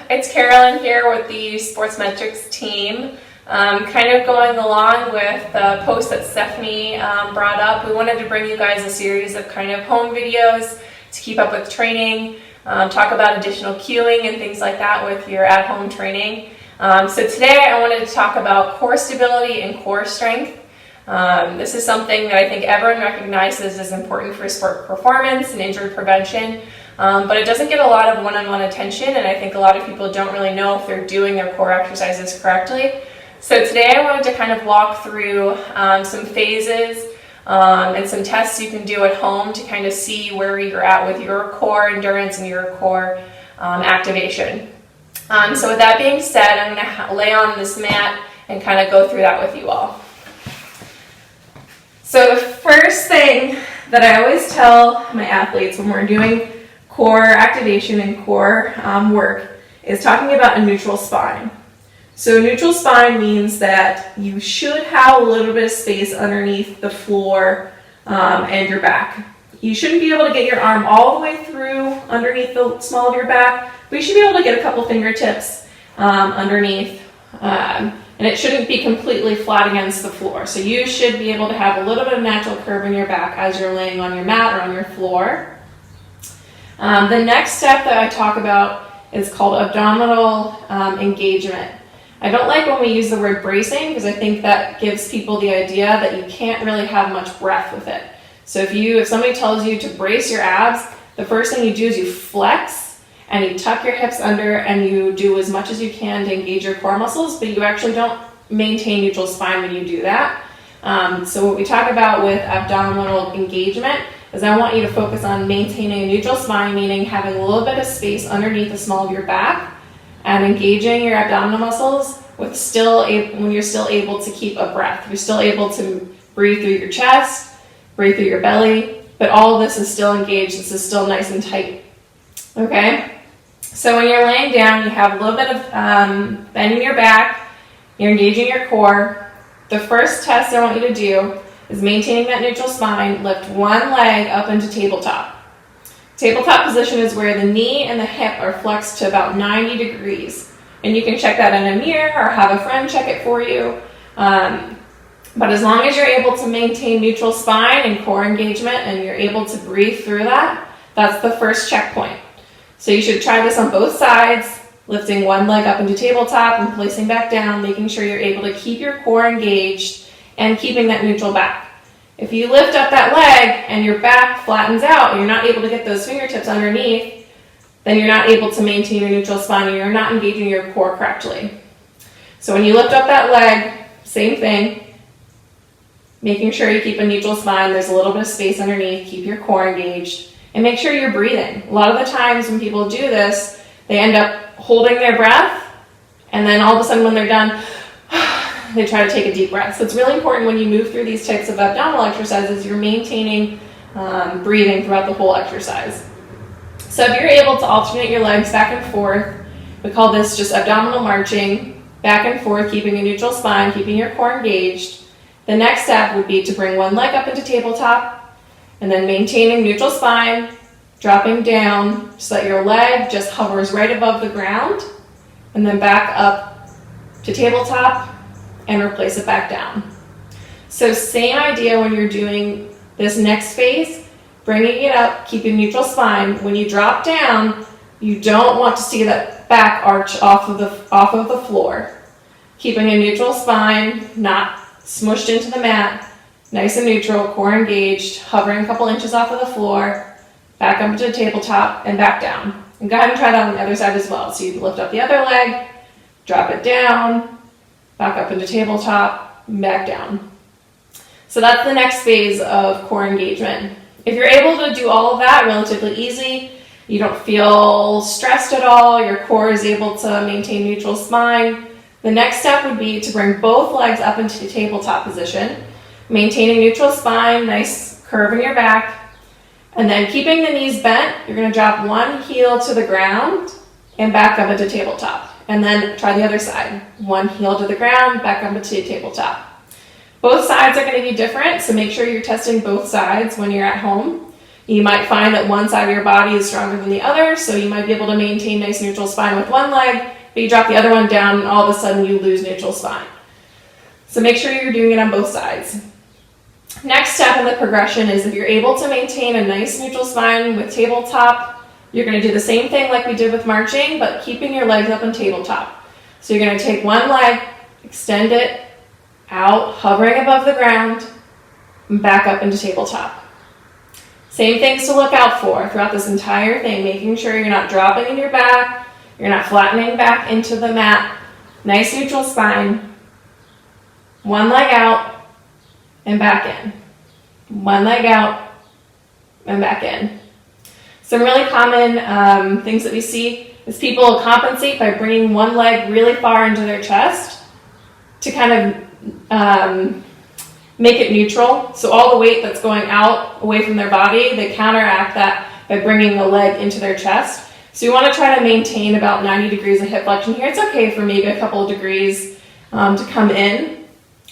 it's Carolyn here with the Sportsmetrics team. Kind of going along with the post that Stephanie brought up, we wanted to bring you guys a series of kind of home videos to keep up with training, talk about additional cueing and things like that with your at-home training. So today I wanted to talk about core stability and core strength. This is something that I think everyone recognizes as important for sport performance and injury prevention, but it doesn't get a lot of one-on-one attention, and I think a lot of people don't really know if they're doing their core exercises correctly. So today I wanted to kind of walk through some phases and some tests you can do at home to kind of see where you're at with your core endurance and your core activation. So with that being said, I'm going to lay on this mat and kind of go through that with you all. So the first thing that I always tell my athletes when we're doing core activation and core work is talking about a neutral spine. So neutral spine means that you should have a little bit of space underneath the floor and your back. You shouldn't be able to get your arm all the way through underneath the small of your back, but you should be able to get a couple fingertips underneath. And it shouldn't be completely flat against the floor. So you should be able to have a little bit of natural curve in your back as you're laying on your mat or on your floor. The next step that I talk about is called abdominal engagement. I don't like when we use the word bracing because I think that gives people the idea that you can't really have much breath with it. So if somebody tells you to brace your abs, the first thing you do is you flex and you tuck your hips under and you do as much as you can to engage your core muscles, but you actually don't maintain neutral spine when you do that. So what we talk about with abdominal engagement is I want you to focus on maintaining a neutral spine, meaning having a little bit of space underneath the small of your back and engaging your abdominal muscles when you're still able to keep a breath. You're still able to breathe through your chest, breathe through your belly, but all of this is still engaged. This is still nice and tight. Okay? So when you're laying down, you have a little bit of bend in your back, you're engaging your core. The first test I want you to do is maintaining that neutral spine, lift one leg up into tabletop. Tabletop position is where the knee and the hip are flexed to about 90 degrees. And you can check that in a mirror or have a friend check it for you. But as long as you're able to maintain neutral spine and core engagement and you're able to breathe through that, that's the first checkpoint. So you should try this on both sides, lifting one leg up into tabletop and placing back down, making sure you're able to keep your core engaged and keeping that neutral back. If you lift up that leg and your back flattens out and you're not able to get those fingertips underneath, then you're not able to maintain your neutral spine and you're not engaging your core correctly. So when you lift up that leg, same thing, making sure you keep a neutral spine, there's a little bit of space underneath, keep your core engaged. And make sure you're breathing. A lot of the times when people do this, they end up holding their breath, and then all of a sudden when they're done, they try to take a deep breath. So it's really important when you move through these types of abdominal exercises, you're maintaining breathing throughout the whole exercise. So if you're able to alternate your legs back and forth, we call this just abdominal marching, back and forth, keeping a neutral spine, keeping your core engaged. The next step would be to bring one leg up into tabletop, and then maintaining neutral spine, dropping down so that your leg just hovers right above the ground, and then back up to tabletop and replace it back down. So same idea when you're doing this next phase, bringing it up, keeping neutral spine. When you drop down, you don't want to see that back arch off of the floor. Keeping a neutral spine, not smushed into the mat, nice and neutral, core engaged, hovering a couple inches off of the floor, back up to the tabletop, and back down. And go ahead and try that on the other side as well. So you lift up the other leg, drop it down, back up into tabletop, and back down. So that's the next phase of core engagement. If you're able to do all of that relatively easy, you don't feel stressed at all, your core is able to maintain neutral spine, the next step would be to bring both legs up into the tabletop position, maintaining neutral spine, nice curve in your back, and then keeping the knees bent, you're going to drop one heel to the ground and back up into tabletop. And then try the other side. One heel to the ground, back up into tabletop. Both sides are going to be different, so make sure you're testing both sides when you're at home. You might find that one side of your body is stronger than the other, so you might be able to maintain nice neutral spine with one leg, but you drop the other one down and all of a sudden you lose neutral spine. So make sure you're doing it on both sides. Next step in the progression is if you're able to maintain a nice neutral spine with tabletop, you're going to do the same thing like we did with marching, but keeping your legs up on tabletop. So you're going to take one leg, extend it out, hovering above the ground, and back up into tabletop. Same things to look out for throughout this entire thing, making sure you're not dropping in your back, you're not flattening back into the mat. Nice neutral spine. One leg out and back in. One leg out and back in. Some really common things that we see is people compensate by bringing one leg really far into their chest to kind of make it neutral. So all the weight that's going out away from their body, they counteract that by bringing the leg into their chest. So you want to try to maintain about 90 degrees of hip flexion here. It's okay for maybe a couple of degrees to come in,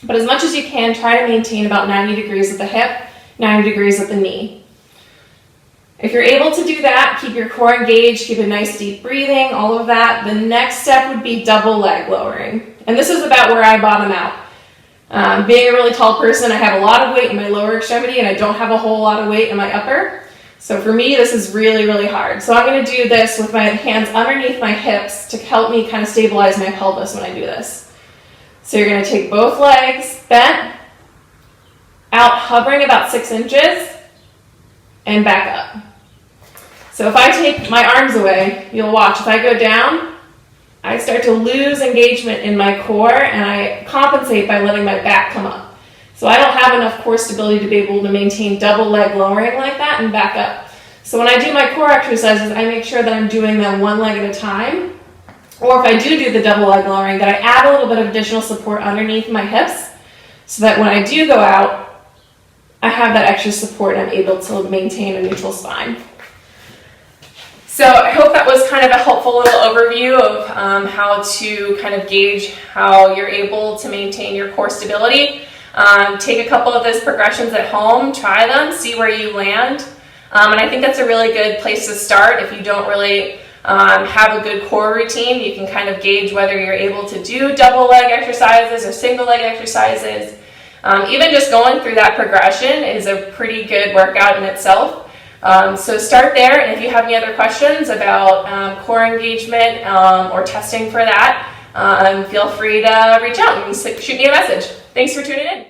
but as much as you can, try to maintain about 90 degrees at the hip, 90 degrees at the knee. If you're able to do that, keep your core engaged, keep a nice deep breathing, all of that. The next step would be double leg lowering. And this is about where I bottom out. Being a really tall person, I have a lot of weight in my lower extremity and I don't have a whole lot of weight in my upper. So for me, this is really, really hard. So I'm going to do this with my hands underneath my hips to help me kind of stabilize my pelvis when I do this. So you're going to take both legs bent, out hovering about 6 inches, and back up. So if I take my arms away, you'll watch, if I go down, I start to lose engagement in my core and I compensate by letting my back come up. So I don't have enough core stability to be able to maintain double leg lowering like that and back up. So when I do my core exercises, I make sure that I'm doing them one leg at a time. Or if I do the double leg lowering, that I add a little bit of additional support underneath my hips so that when I do go out, I have that extra support and I'm able to maintain a neutral spine. So I hope that was kind of a helpful little overview of how to kind of gauge how you're able to maintain your core stability. Take a couple of those progressions at home, try them, see where you land. And I think that's a really good place to start. If you don't really have a good core routine, you can kind of gauge whether you're able to do double leg exercises or single leg exercises. Even just going through that progression is a pretty good workout in itself. So start there, and if you have any other questions about core engagement or testing for that, feel free to reach out and shoot me a message. Thanks for tuning in.